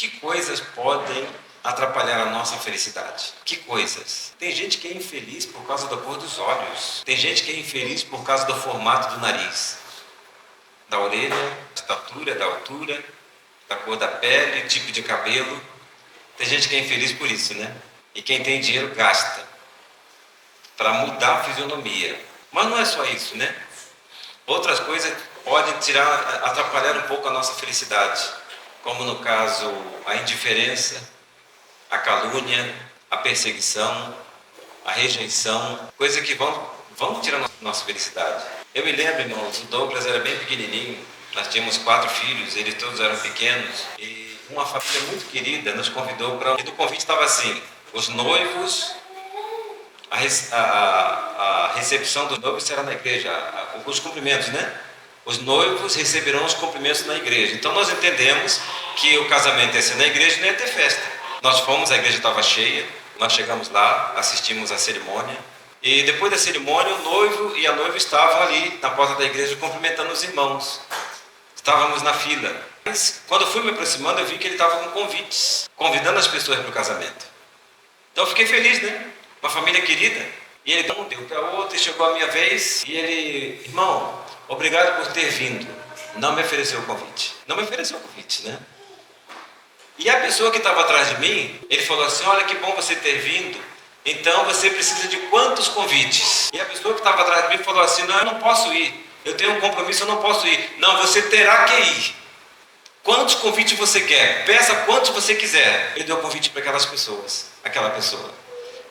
Que coisas podem atrapalhar a nossa felicidade? Que coisas? Tem gente que é infeliz por causa da cor dos olhos. Tem gente que é infeliz por causa do formato do nariz, da orelha, da estatura, da altura, da cor da pele, tipo de cabelo. Tem gente que é infeliz por isso, né? E quem tem dinheiro gasta para mudar a fisionomia. Mas não é só isso, né? Outras coisas podem atrapalhar um pouco a nossa felicidade, como no caso a indiferença, a calúnia, a perseguição, a rejeição, coisas que vão tirar a nossa felicidade. Eu me lembro, irmãos, o Douglas era bem pequenininho, nós tínhamos 4 filhos, eles todos eram pequenos, e uma família muito querida nos convidou para... E o convite estava assim: os noivos, a recepção dos noivos será na igreja, os cumprimentos, né? Os noivos receberão os cumprimentos na igreja. Então nós entendemos que o casamento ia ser na igreja e não ia ter festa. Nós fomos, a igreja estava cheia, nós chegamos lá, assistimos à cerimônia, e depois da cerimônia o noivo e a noiva estavam ali na porta da igreja cumprimentando os irmãos. Estávamos na fila. Mas quando eu fui me aproximando, eu vi que ele estava com convites, convidando as pessoas para o casamento. Então eu fiquei feliz, né? Uma família querida. E ele deu para outro, e chegou a minha vez, e ele: irmão, obrigado por ter vindo. Não me ofereceu o convite. Não me ofereceu o convite, né? E a pessoa que estava atrás de mim, ele falou assim: olha, que bom você ter vindo. Então você precisa de quantos convites? E a pessoa que estava atrás de mim falou assim: não, eu não posso ir. Eu tenho um compromisso, eu não posso ir. Não, você terá que ir. Quantos convites você quer? Peça quantos você quiser. Ele deu convite para aquelas pessoas, aquela pessoa.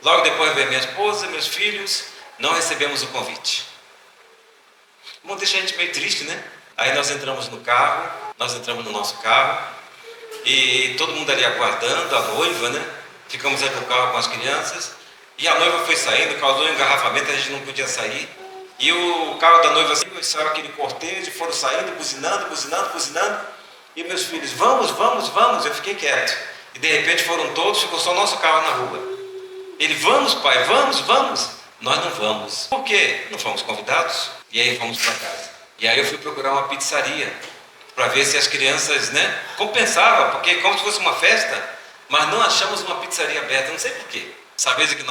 Logo depois veio minha esposa, meus filhos, não recebemos o convite. Bom, deixa a gente meio triste, né? Aí nós entramos no carro, nós entramos no nosso carro, e todo mundo ali aguardando a noiva, né? Ficamos aí no carro com as crianças, e a noiva foi saindo, causou um engarrafamento, a gente não podia sair. E o carro da noiva saiu aquele cortejo, foram saindo, buzinando, buzinando, buzinando. E meus filhos: vamos, vamos, vamos. Eu fiquei quieto. E de repente foram todos, ficou só o nosso carro na rua. Ele: vamos, pai, vamos, vamos. Nós não vamos. Por quê? Não fomos convidados. E aí fomos para casa. E aí eu fui procurar uma pizzaria para ver se as crianças, né, compensava, porque como se fosse uma festa, mas não achamos uma pizzaria aberta, não sei por quê. Sabe o que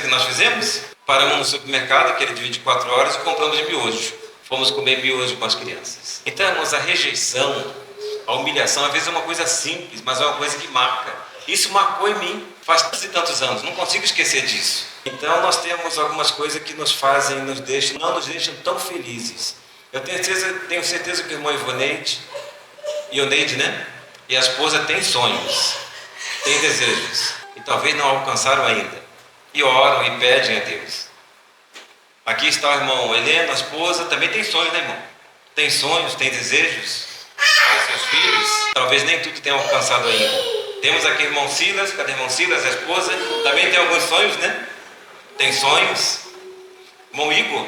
nós fizemos? Paramos no supermercado, que era de 24 horas, e compramos miojo. Fomos comer miojo com as crianças. Então, irmãos, a rejeição, a humilhação, às vezes é uma coisa simples, mas é uma coisa que marca. Isso marcou em mim faz tantos e tantos anos, não consigo esquecer disso. Então nós temos algumas coisas que nos fazem, não nos deixam tão felizes. Eu tenho certeza que o irmão Ioneide, né? E a esposa têm sonhos, têm desejos, e talvez não alcançaram ainda. E oram e pedem a Deus. Aqui está o irmão Helena, a esposa, também tem sonhos, né, irmão? Tem sonhos, tem desejos para os seus filhos. Talvez nem tudo tenha alcançado ainda. Temos aqui o irmão Silas, cadê o irmão Silas, a esposa? Também tem alguns sonhos, né? Tem sonhos. Irmão Igor,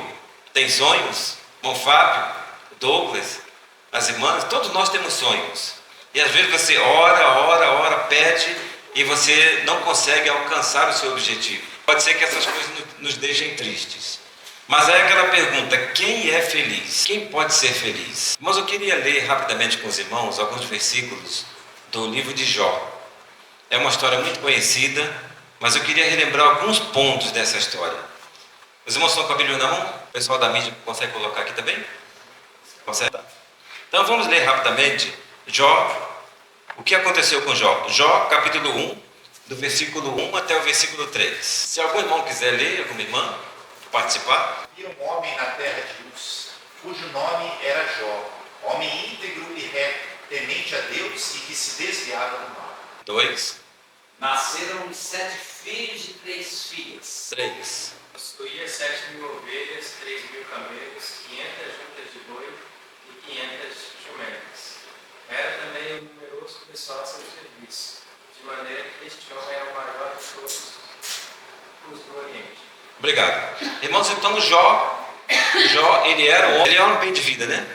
tem sonhos. Irmão Fábio, Douglas, as irmãs, todos nós temos sonhos. E às vezes você ora, pede, e você não consegue alcançar o seu objetivo. Pode ser que essas coisas nos deixem tristes. Mas é aquela pergunta: quem é feliz? Quem pode ser feliz? Mas eu queria ler rapidamente com os irmãos alguns versículos do livro de Jó. É uma história muito conhecida, mas eu queria relembrar alguns pontos dessa história. Os irmãos estão com a Bíblia na mão? O pessoal da mídia consegue colocar aqui também? Consegue? Então vamos ler rapidamente Jó. O que aconteceu com Jó? Jó, capítulo 1, do versículo 1 até o versículo 3. Se algum irmão quiser ler, alguma irmã, participar. Havia um homem na terra de Uz, cujo nome era Jó, homem íntegro e reto, temente a Deus e que se desviava do mal. 2. Nasceram 7 filhos e 3 filhas. 3. Possuía 7.000 ovelhas, 3.000 camelos, 500 juntas de boi e 500 jumentas. Era também um numeroso pessoal a seu serviço, de maneira que este homem era o maior de todos os do Oriente. Obrigado. Irmãos, então Jó, ele era um homem bem de vida, né?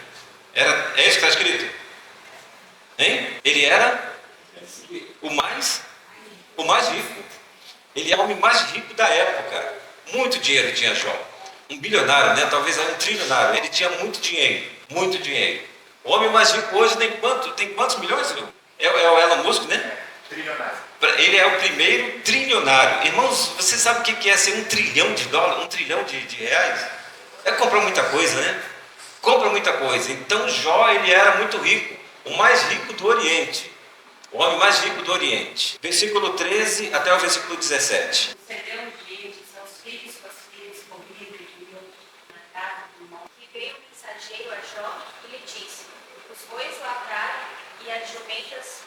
É isso que está escrito? Hein? Ele era o mais rico. Ele era o homem mais rico da época. Muito dinheiro tinha Jó. Um bilionário, né? Talvez era um trilionário. Ele tinha muito dinheiro, muito dinheiro. O homem mais rico hoje tem quantos milhões? É o primeiro trilionário. Irmãos, você sabe o que é ser $1 trilhão, $1 trilhão de reais? É comprar muita coisa, né? Compra muita coisa. Então Jó, ele era muito rico, o mais rico do Oriente, o homem mais rico do Oriente. Versículo 13 até o versículo 17. Sucedeu um dia, diz aos filhos com as filhas, comigo e vinho na casa do irmão. E veio o mensageiro a Jó e lhe disse: os bois lavraram e as jumentas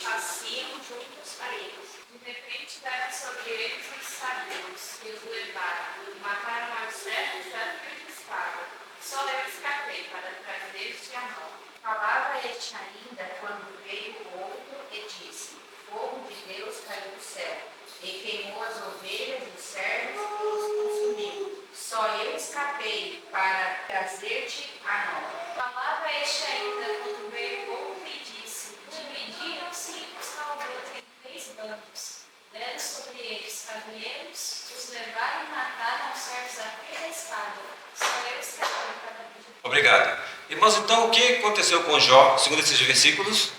paciam juntos a eles. De repente deram sobre eles os sabios e os levaram. Mataram aos servos a fio de espada. Só eu escapei para trazer-te a mão. Falava este ainda quando veio o outro e disse: fogo de Deus caiu do céu e queimou as ovelhas dos servos e os consumiu. Só eu escapei para trazer-te a mão. Falava este ainda quando veio o outro e disse: dividiram-se os caldeus em 3 bandos. Deram sobre eles caminheiros, os levaram e mataram os servos a fio da espada. Só eu escapei para trazer. Obrigado. Irmãos, então o que aconteceu com Jó, segundo esses versículos?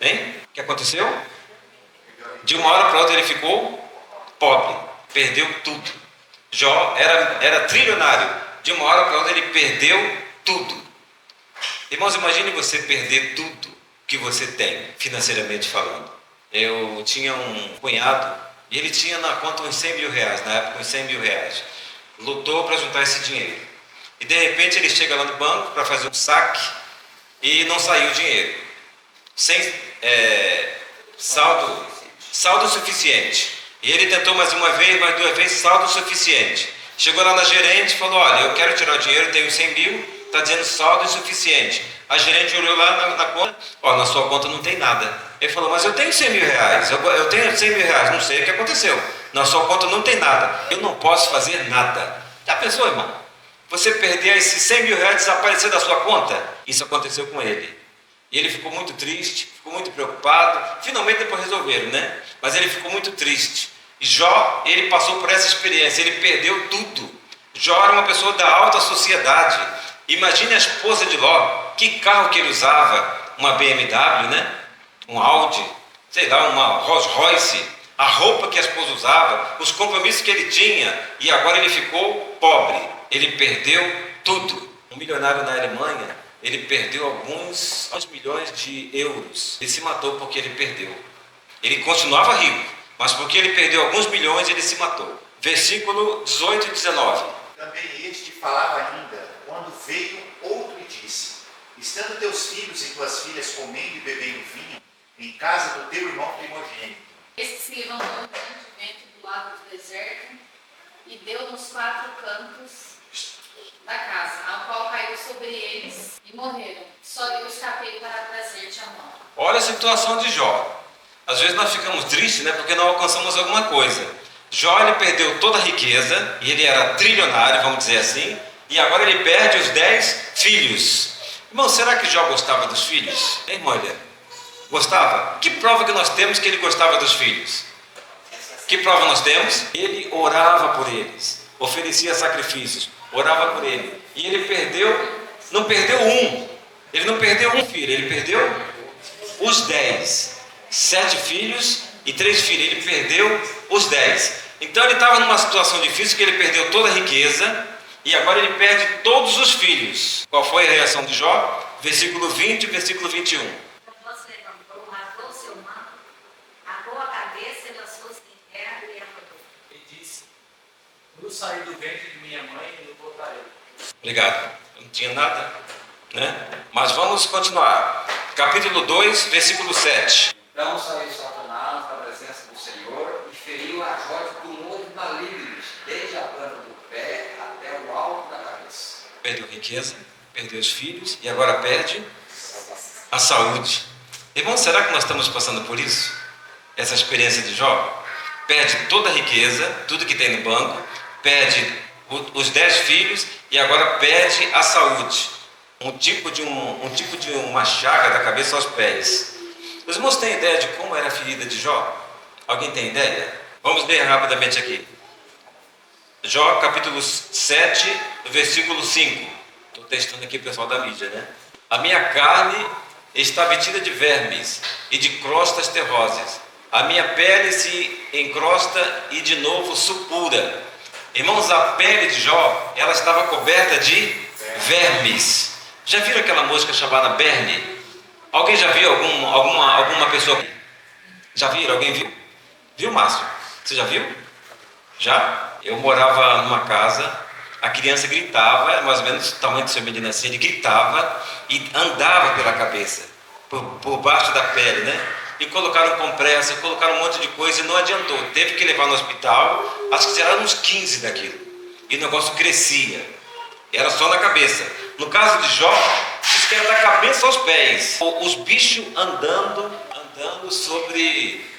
Hein? O que aconteceu? De uma hora para outra ele ficou pobre, perdeu tudo. Jó era trilionário, de uma hora para outra ele perdeu tudo. Irmãos, imagine você perder tudo que você tem, financeiramente falando. Eu tinha um cunhado e ele tinha na conta uns R$100 mil, na época uns R$100 mil. Lutou para juntar esse dinheiro. E de repente ele chega lá no banco para fazer um saque e não saiu o dinheiro. Sem saldo suficiente. E ele tentou mais uma vez, mais 2 vezes, saldo suficiente. Chegou lá na gerente e falou: olha, eu quero tirar o dinheiro, tenho 100 mil, está dizendo saldo insuficiente. A gerente olhou lá na conta: ó, na sua conta não tem nada. Ele falou: mas eu tenho 100 mil reais, eu tenho 100 mil reais, não sei o que aconteceu. Na sua conta não tem nada, eu não posso fazer nada. Já pensou, irmão? Você perder esses 100 mil reais, desaparecer da sua conta? Isso aconteceu com ele. E ele ficou muito triste, ficou muito preocupado. Finalmente depois resolveram, né? Mas ele ficou muito triste. E Jó, ele passou por essa experiência, ele perdeu tudo. Jó era uma pessoa da alta sociedade. Imagine a esposa de Ló, que carro que ele usava? Uma BMW, né? Um Audi, sei lá, uma Rolls Royce. A roupa que a esposa usava, os compromissos que ele tinha. E agora ele ficou pobre. Ele perdeu tudo. Um milionário na Alemanha, ele perdeu alguns milhões de euros. Ele se matou porque ele perdeu. Ele continuava rico, mas porque ele perdeu alguns milhões, ele se matou. Versículo 18 e 19. Também este falava ainda, quando veio outro e disse: estando teus filhos e tuas filhas comendo e bebendo vinho, em casa do teu irmão primogênito. Este se levantou um grande vento do lado do deserto e deu nos 4 cantos da casa, ao qual caiu sobre eles e morreram. Só eu escapei para trazer-te a mão. Olha a situação de Jó. Às vezes nós ficamos tristes, né, porque não alcançamos alguma coisa. Jó, ele perdeu toda a riqueza, e ele era trilionário, vamos dizer assim, e agora ele perde os 10 filhos. Irmão, será que Jó gostava dos filhos? Hein, irmã? Gostava? Que prova que nós temos que ele gostava dos filhos? Que prova nós temos? Ele orava por eles, oferecia sacrifícios, orava por ele. E ele não perdeu um. Ele não perdeu um filho, ele perdeu os 10. 7 filhos e 3 filhos. Ele perdeu os 10. Então ele estava numa situação difícil, que ele perdeu toda a riqueza e agora ele perde todos os filhos. Qual foi a reação de Jó? Versículo 20 e versículo 21. Saí do ventre de minha mãe e não voltarei. Obrigado. Eu não tinha nada, né? Mas vamos continuar. Capítulo 2, versículo 7. Então saiu Satanás da presença do Senhor e feriu a Jó de tumores malignos, desde a planta do pé até o alto da cabeça. Perdeu riqueza, perdeu os filhos e agora perde a saúde. Irmão, será que nós estamos passando por isso? Essa experiência de Jó? Perde toda a riqueza, tudo que tem no banco, perde os 10 filhos e agora perde a saúde. Um tipo de uma chaga da cabeça aos pés. Os irmãos têm ideia de como era a ferida de Jó? Alguém tem ideia? Vamos ler rapidamente aqui. Jó, capítulo 7, versículo 5. Estou testando aqui o pessoal da mídia, né? A minha carne está vestida de vermes e de crostas terrosas. A minha pele se encrosta e de novo supura. Irmãos, a pele de Jó, ela estava coberta de vermes. Já viram aquela música chamada Berne? Alguém já viu alguma pessoa? Já viram? Alguém viu? Viu, Márcio? Você já viu? Já? Eu morava numa casa, a criança gritava, era mais ou menos o tamanho do seu menino assim, ele gritava e andava pela cabeça, por baixo da pele, né? E colocaram compressa, colocaram um monte de coisa e não adiantou. Teve que levar no hospital, acho que tiraram uns 15 daquilo. E o negócio crescia. Era só na cabeça. No caso de Jó, diz que era da cabeça aos pés. Os bichos andando sobre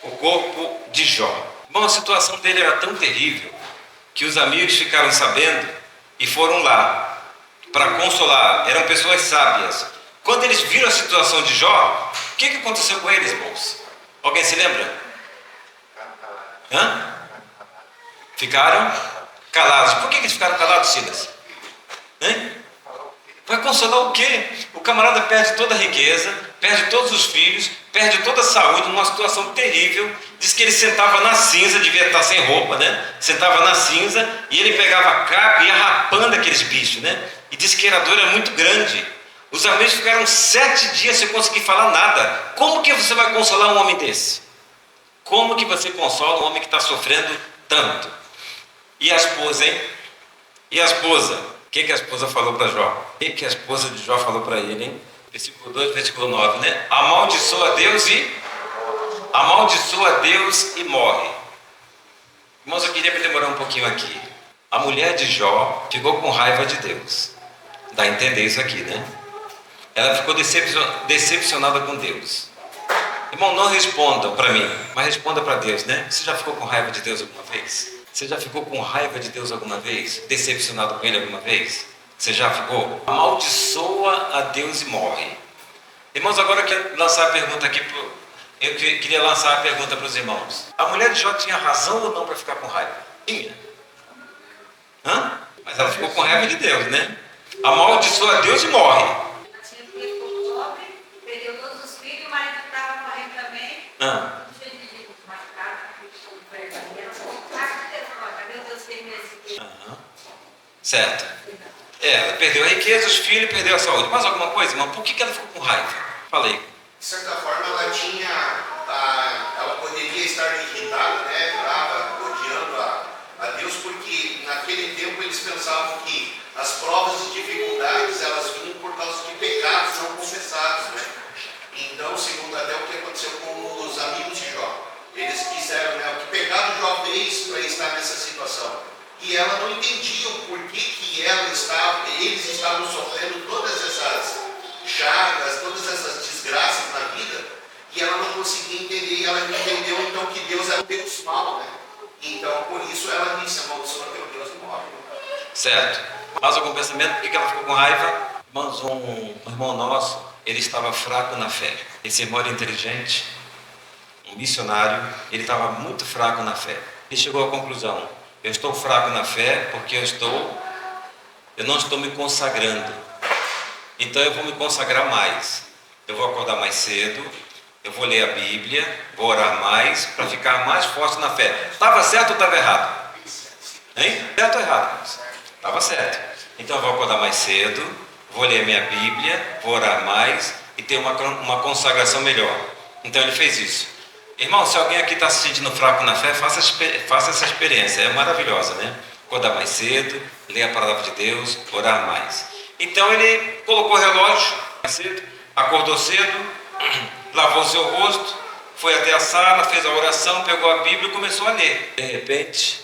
o corpo de Jó. Bom, a situação dele era tão terrível que os amigos ficaram sabendo e foram lá para consolar. Eram pessoas sábias. Quando eles viram a situação de Jó, o que aconteceu com eles, irmãos? Alguém se lembra? Hã? Ficaram calados. Por que eles ficaram calados, Silas? Hein? Vai consolar o quê? O camarada perde toda a riqueza, perde todos os filhos, perde toda a saúde, numa situação terrível. Diz que ele sentava na cinza, devia estar sem roupa, né? Sentava na cinza e ele pegava a capa e ia rapando aqueles bichos, né? E disse que a dor era muito grande. Os amigos ficaram 7 dias sem conseguir falar nada. Como que você vai consolar um homem desse? Como que você consola um homem que está sofrendo tanto? E a esposa, hein? E a esposa? O que a esposa falou para Jó? O que a esposa de Jó falou para ele, hein? Versículo 2, versículo 9, né? Amaldiçoa Deus e morre. Irmãos, eu queria demorar um pouquinho aqui. A mulher de Jó ficou com raiva de Deus. Dá a entender isso aqui, né? Ela ficou decepcionada com Deus. Irmão, não respondam para mim, mas responda para Deus, né? Você já ficou com raiva de Deus alguma vez? Você já ficou com raiva de Deus alguma vez? Decepcionado com Ele alguma vez? Você já ficou? Amaldiçoa a Deus e morre. Irmãos, agora eu quero lançar a pergunta aqui. Eu queria lançar a pergunta para os irmãos. A mulher de Jó tinha razão ou não para ficar com raiva? Tinha. Hã? Mas ela ficou com raiva de Deus, né? Amaldiçoa a Deus e morre. Perdeu todos os filhos, o marido estava morrendo também. Certo. Ela perdeu a riqueza, os filhos, perdeu a saúde. Mais alguma coisa, irmão? Por que ela ficou com raiva? Fala aí. De certa forma, ela poderia estar irritada, né, brava, odiando a Deus, porque naquele tempo eles pensavam que as provas e dificuldades elas vinham por causa de pecados não confessados, né? Então, segundo até o que aconteceu com os amigos de Jó, eles quiseram, né, o que pecado Jó fez para estar nessa situação. E ela não entendia o porquê que eles estavam sofrendo todas essas chagas, todas essas desgraças na vida, e ela não conseguia entender, e ela entendeu então que Deus era um Deus mau, né? Então, por isso ela disse, amaldiçoa teu Deus e morre. Certo. Mais algum pensamento? Por que ela ficou com raiva? Irmãos, um irmão nosso, ele estava fraco na fé. Esse irmão era inteligente, um missionário, ele estava muito fraco na fé. Ele chegou à conclusão: eu estou fraco na fé porque eu não estou me consagrando. Então eu vou me consagrar mais. Eu vou acordar mais cedo, eu vou ler a Bíblia, vou orar mais para ficar mais forte na fé. Estava certo ou estava errado? Hein? Certo ou errado? Estava certo. Então eu vou acordar mais cedo, vou ler minha Bíblia, vou orar mais e ter uma consagração melhor. Então ele fez isso. Irmão, se alguém aqui está se sentindo fraco na fé, faça essa experiência. É maravilhosa, né? Acordar mais cedo, ler a palavra de Deus, orar mais. Então ele colocou o relógio mais cedo, acordou cedo, lavou seu rosto, foi até a sala, fez a oração, pegou a Bíblia e começou a ler. De repente,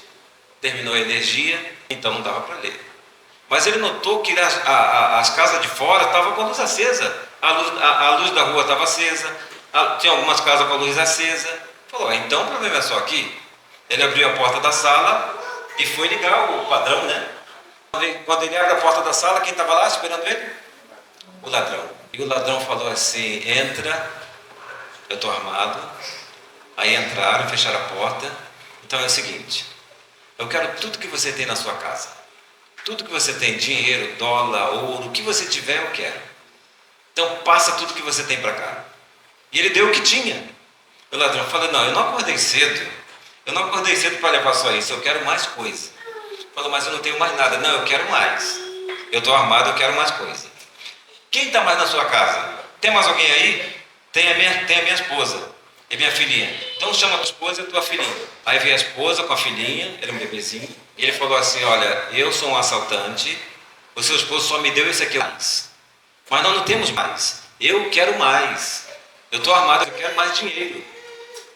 terminou a energia, então não dava para ler. Mas ele notou que as casas de fora estavam com a luz acesa, a luz da rua estava acesa, tinha algumas casas com a luz acesa. Falou, então o problema é só aqui. Ele abriu a porta da sala e foi ligar o padrão, né? Quando ele abre a porta da sala, quem estava lá esperando ele? O ladrão. E o ladrão falou assim: entra, eu estou armado. Aí entraram, fecharam a porta. Então é o seguinte: eu quero tudo que você tem na sua casa. Tudo que você tem, dinheiro, dólar, ouro, o que você tiver, eu quero. Então passa tudo que você tem para cá. E ele deu o que tinha. O ladrão fala, não, eu não acordei cedo. Eu não acordei cedo para levar só isso, eu quero mais coisa. Falou, mas eu não tenho mais nada. Não, eu quero mais. Eu estou armado, eu quero mais coisa. Quem está mais na sua casa? Tem mais alguém aí? Tem a minha esposa e minha filhinha. Então chama a tua esposa e a tua filhinha. Aí veio a esposa com a filhinha, era um bebezinho. E ele falou assim, olha, eu sou um assaltante, o seu esposo só me deu esse aqui mais. Mas nós não temos mais. Eu quero mais. Eu estou armado, eu quero mais dinheiro.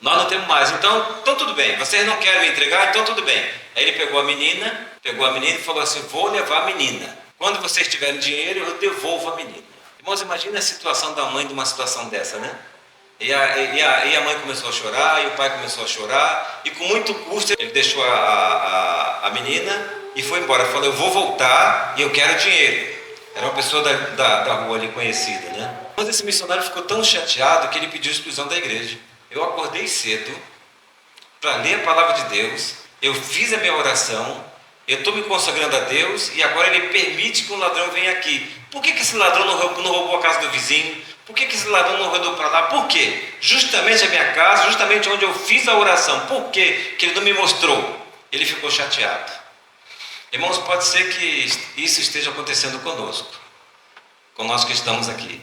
Nós não temos mais. Então tudo bem. Vocês não querem me entregar? Então tudo bem. Aí ele pegou a menina e falou assim, vou levar a menina. Quando vocês tiverem dinheiro, eu devolvo a menina. Irmãos, imagina a situação da mãe de uma situação dessa, né? E a mãe começou a chorar, e o pai começou a chorar, e com muito custo ele deixou a menina e foi embora. Falou, eu vou voltar e eu quero dinheiro. Era uma pessoa da rua ali conhecida, né? Mas esse missionário ficou tão chateado que ele pediu exclusão da igreja. Eu acordei cedo para ler a palavra de Deus, eu fiz a minha oração, eu estou me consagrando a Deus e agora ele permite que um ladrão venha aqui. Por que esse ladrão não roubou a casa do vizinho? Por que esse ladrão não rodou para lá? Por quê? Justamente a minha casa, justamente onde eu fiz a oração. Por quê? Que ele não me mostrou. Ele ficou chateado. Irmãos, pode ser que isso esteja acontecendo conosco que estamos aqui.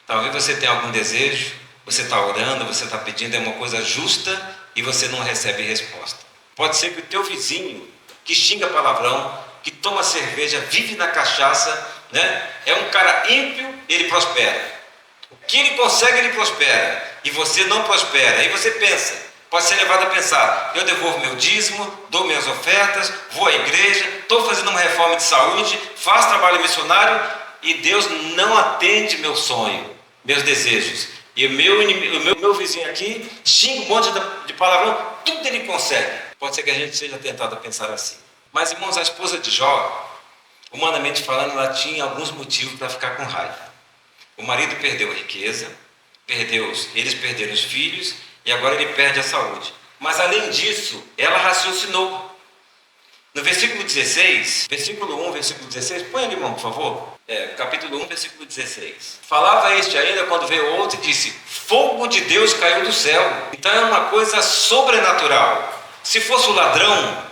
Talvez você tenha algum desejo, você está orando, você está pedindo, é uma coisa justa e você não recebe resposta. Pode ser que o teu vizinho, que xinga palavrão, que toma cerveja, vive na cachaça, né? É um cara ímpio, ele prospera. O que ele consegue, ele prospera. E você não prospera. Aí você pensa, pode ser levado a pensar, eu devolvo meu dízimo, dou minhas ofertas, vou à igreja, estou fazendo uma reforma de saúde, faço trabalho missionário e Deus não atende meu sonho, meus desejos. E o meu vizinho aqui xinga um monte de palavrão, tudo ele consegue. Pode ser que a gente seja tentado a pensar assim. Mas, irmãos, a esposa de Jó, humanamente falando, ela tinha alguns motivos para ficar com raiva. O marido perdeu a riqueza, eles perderam os filhos e agora ele perde a saúde. Mas, além disso, ela raciocinou. No versículo 16, versículo 1, versículo 16, põe ali, irmão, por favor. Capítulo 1, versículo 16. Falava este ainda quando veio outro e disse, fogo de Deus caiu do céu. Então é uma coisa sobrenatural. Se fosse o ladrão,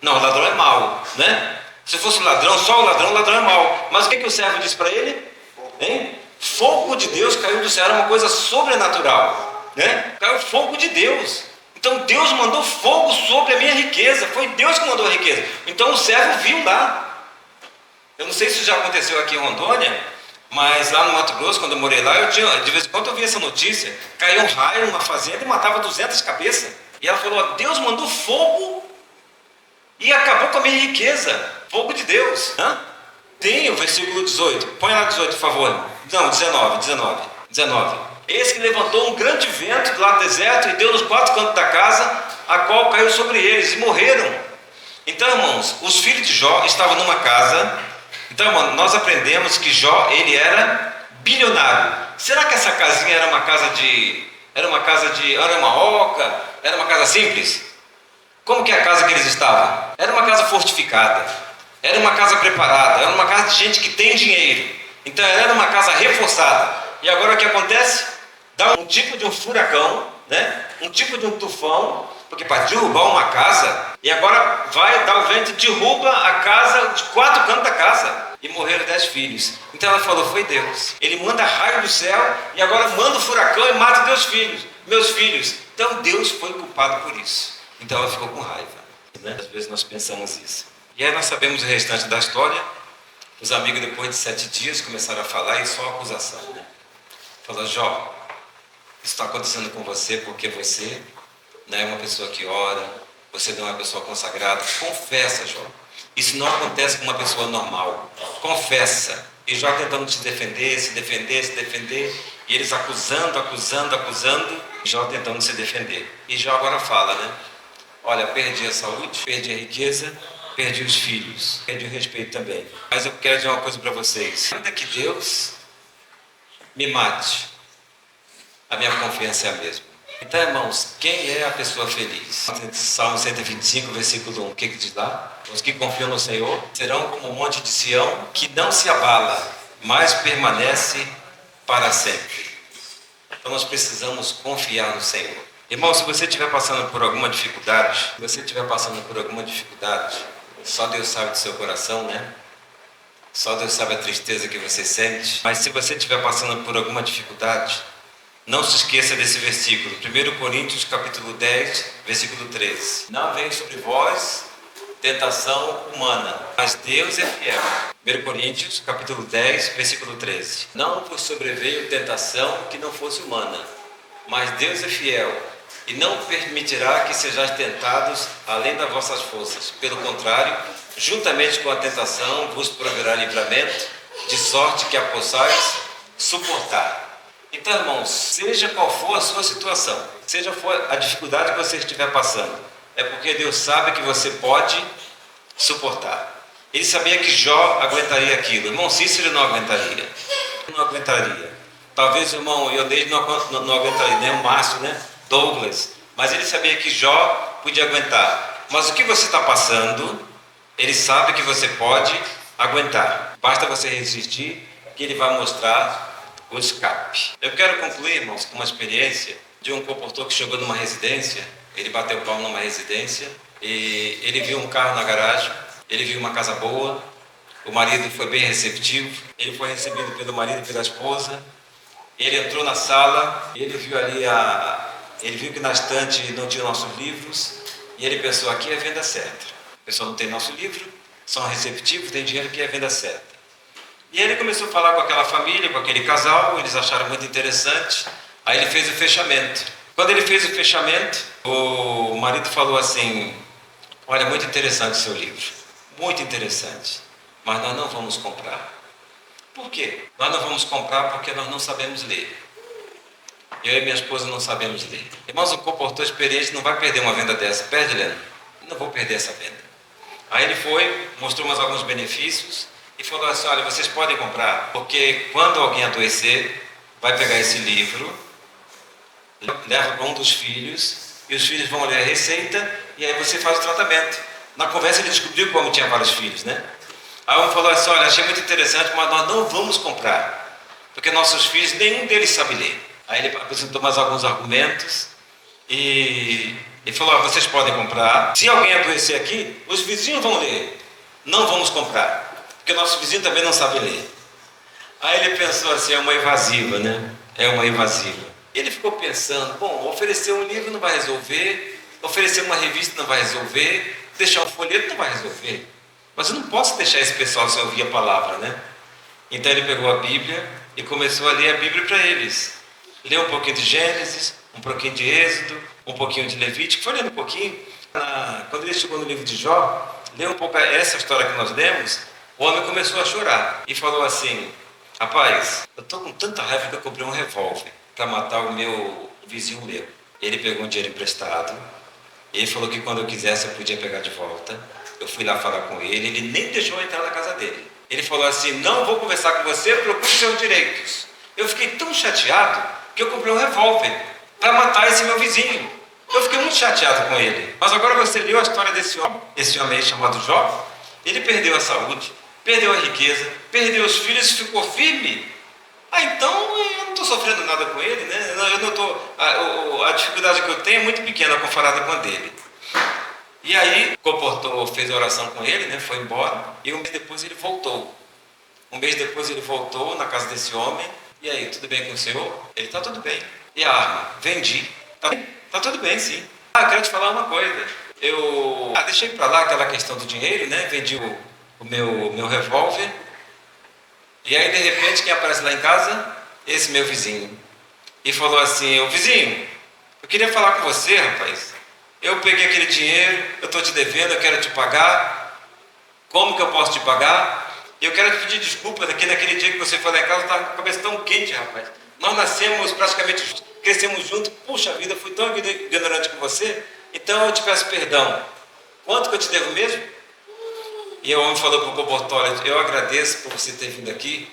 não, o ladrão é mau, né? Se fosse o ladrão, só o ladrão é mau. Mas o que o servo disse para ele? Hein? Fogo de Deus caiu do céu, era uma coisa sobrenatural, né? Caiu fogo de Deus. Então Deus mandou fogo sobre a minha riqueza, foi Deus que mandou a riqueza. Então o servo viu lá. Eu não sei se isso já aconteceu aqui em Rondônia, mas lá no Mato Grosso, quando eu morei lá, de vez em quando eu via essa notícia, caiu um raio numa fazenda e matava 200 cabeças. E ela falou, Deus mandou fogo e acabou com a minha riqueza. Fogo de Deus. Tem o versículo 18. Põe lá 18, por favor. Não, 19. Eis que levantou um grande vento lá do deserto e deu nos 4 cantos da casa, a qual caiu sobre eles e morreram. Então, irmãos, os filhos de Jó estavam numa casa. Então, irmão, nós aprendemos que Jó, ele era bilionário. Será que essa casinha era uma casa de... Era uma oca? Era uma casa simples? Como que é a casa que eles estavam? Era uma casa fortificada, era uma casa preparada, era uma casa de gente que tem dinheiro. Então era uma casa reforçada. E agora o que acontece? Dá um tipo de um furacão, né? Um tipo de um tufão, porque para derrubar uma casa, e agora vai dar o vento e derruba a casa, de 4 cantos da casa. E morreram 10 filhos. Então ela falou, foi Deus. Ele manda raio do céu e agora manda o furacão e mata meus filhos. Então Deus foi culpado por isso. Então ela ficou com raiva, né? Às vezes nós pensamos isso. E aí nós sabemos o restante da história. Os amigos, depois de 7 dias, começaram a falar e só acusação, né? Falou, Jó, isso está acontecendo com você porque você não é uma pessoa que ora, você não é uma pessoa consagrada. Confessa, Jó. Isso não acontece com uma pessoa normal. Confessa. E Jó tentando se defender. E eles acusando. E Jó tentando se defender. E Jó agora fala, né? Olha, perdi a saúde, perdi a riqueza, perdi os filhos, perdi o respeito também. Mas eu quero dizer uma coisa para vocês. Ainda que Deus me mate, a minha confiança é a mesma. Então, irmãos, quem é a pessoa feliz? Salmo 125, versículo 1, o que diz lá? Os que confiam no Senhor serão como um monte de Sião, que não se abala, mas permanece para sempre. Então nós precisamos confiar no Senhor. Irmão, se você estiver passando por alguma dificuldade, só Deus sabe do seu coração, né? Só Deus sabe a tristeza que você sente. Mas se você estiver passando por alguma dificuldade, não se esqueça desse versículo, 1 Coríntios capítulo 10, versículo 13. Não vem sobre vós tentação humana, mas Deus é fiel. 1 Coríntios capítulo 10, versículo 13. Não vos sobreveio tentação que não fosse humana, mas Deus é fiel e não permitirá que sejais tentados além das vossas forças. Pelo contrário, juntamente com a tentação vos proverá livramento, de sorte que a possais suportar. Então, irmãos, seja qual for a sua situação, seja for a dificuldade que você estiver passando, é porque Deus sabe que você pode suportar. Ele sabia que Jó aguentaria aquilo. Irmão Cícero não aguentaria. Talvez o irmão Ioneide não aguentaria, nem o Márcio, né? Douglas. Mas ele sabia que Jó podia aguentar. Mas o que você está passando, ele sabe que você pode aguentar. Basta você resistir, que ele vai mostrar o escape. Eu quero concluir, irmãos, com uma experiência de um comportor que chegou numa residência. Ele bateu palmo numa residência e ele viu um carro na garagem, ele viu uma casa boa, o marido foi bem receptivo, ele foi recebido pelo marido e pela esposa, ele entrou na sala, ele viu ali ele viu que na estante não tinha nossos livros e ele pensou, aqui é venda certa. O pessoal não tem nosso livro, são receptivos, tem dinheiro, que é venda certa. E ele começou a falar com aquela família, com aquele casal, eles acharam muito interessante, aí ele fez o fechamento. Quando ele fez o fechamento, o marido falou assim, olha, muito interessante o seu livro, muito interessante, mas nós não vamos comprar. Por quê? Nós não vamos comprar porque nós não sabemos ler. Eu e minha esposa não sabemos ler. Irmãos, um comportor experiente não vai perder uma venda dessa. Perde, Leandro? Não vou perder essa venda. Aí ele foi, mostrou mais alguns benefícios e falou assim, olha, vocês podem comprar, porque quando alguém adoecer, vai pegar esse livro, leva para um dos filhos, e os filhos vão ler a receita, e aí você faz o tratamento. Na conversa ele descobriu como tinha vários filhos, né? Aí um falou assim, olha, achei muito interessante, mas nós não vamos comprar, porque nossos filhos, nenhum deles sabe ler. Aí ele apresentou mais alguns argumentos, e ele falou, vocês podem comprar, se alguém adoecer aqui, os vizinhos vão ler, não vamos comprar, porque nosso vizinho também não sabe ler. Aí ele pensou assim, é uma evasiva, né? É uma evasiva. Ele ficou pensando, bom, oferecer um livro não vai resolver, oferecer uma revista não vai resolver, deixar um folheto não vai resolver. Mas eu não posso deixar esse pessoal sem ouvir a palavra, né? Então ele pegou a Bíblia e começou a ler a Bíblia para eles. Leu um pouquinho de Gênesis, um pouquinho de Êxodo, um pouquinho de Levítico, foi lendo um pouquinho. Quando ele chegou no livro de Jó, leu um pouco essa história que nós lemos, o homem começou a chorar e falou assim, rapaz, eu estou com tanta raiva que eu comprei um revólver para matar o meu vizinho meu. Ele pegou um dinheiro emprestado, ele falou que quando eu quisesse eu podia pegar de volta. Eu fui lá falar com ele, ele nem deixou eu entrar na casa dele. Ele falou assim, não vou conversar com você, procure seus direitos. Eu fiquei tão chateado que eu comprei um revólver para matar esse meu vizinho. Eu fiquei muito chateado com ele. Mas agora você leu a história desse homem aí chamado Jó, ele perdeu a saúde, perdeu a riqueza, perdeu os filhos e ficou firme. Então eu não estou sofrendo nada com ele, né? Eu não tô, a dificuldade que eu tenho é muito pequena comparada com a dele. E aí o comportor fez a oração com ele, né? Foi embora, e um mês depois ele voltou. Na casa desse homem. E aí, tudo bem com o senhor? Ele, tá tudo bem. E a arma? Vendi. Tá tudo bem, sim. Eu quero te falar uma coisa. Eu deixei para lá aquela questão do dinheiro, né? Vendi o meu revólver. E aí, de repente, quem aparece lá em casa? Esse meu vizinho. E falou assim, ô vizinho, eu queria falar com você, rapaz. Eu peguei aquele dinheiro, eu estou te devendo, eu quero te pagar. Como que eu posso te pagar? E eu quero te pedir desculpa, que naquele dia que você foi lá em casa, eu estava com a cabeça tão quente, rapaz. Nós nascemos praticamente juntos, crescemos juntos. Puxa vida, fui tão ignorante com você, então eu te peço perdão. Quanto que eu te devo mesmo? E o homem falou para o comportor, eu agradeço por você ter vindo aqui,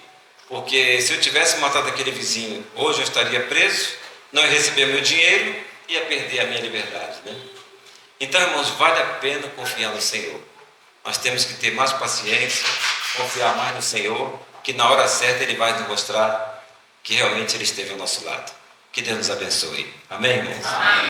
porque se eu tivesse matado aquele vizinho, hoje eu estaria preso, não ia receber meu dinheiro, ia perder a minha liberdade, né? Então, irmãos, vale a pena confiar no Senhor. Nós temos que ter mais paciência, confiar mais no Senhor, que na hora certa Ele vai nos mostrar que realmente Ele esteve ao nosso lado. Que Deus nos abençoe. Amém, irmãos? Amém.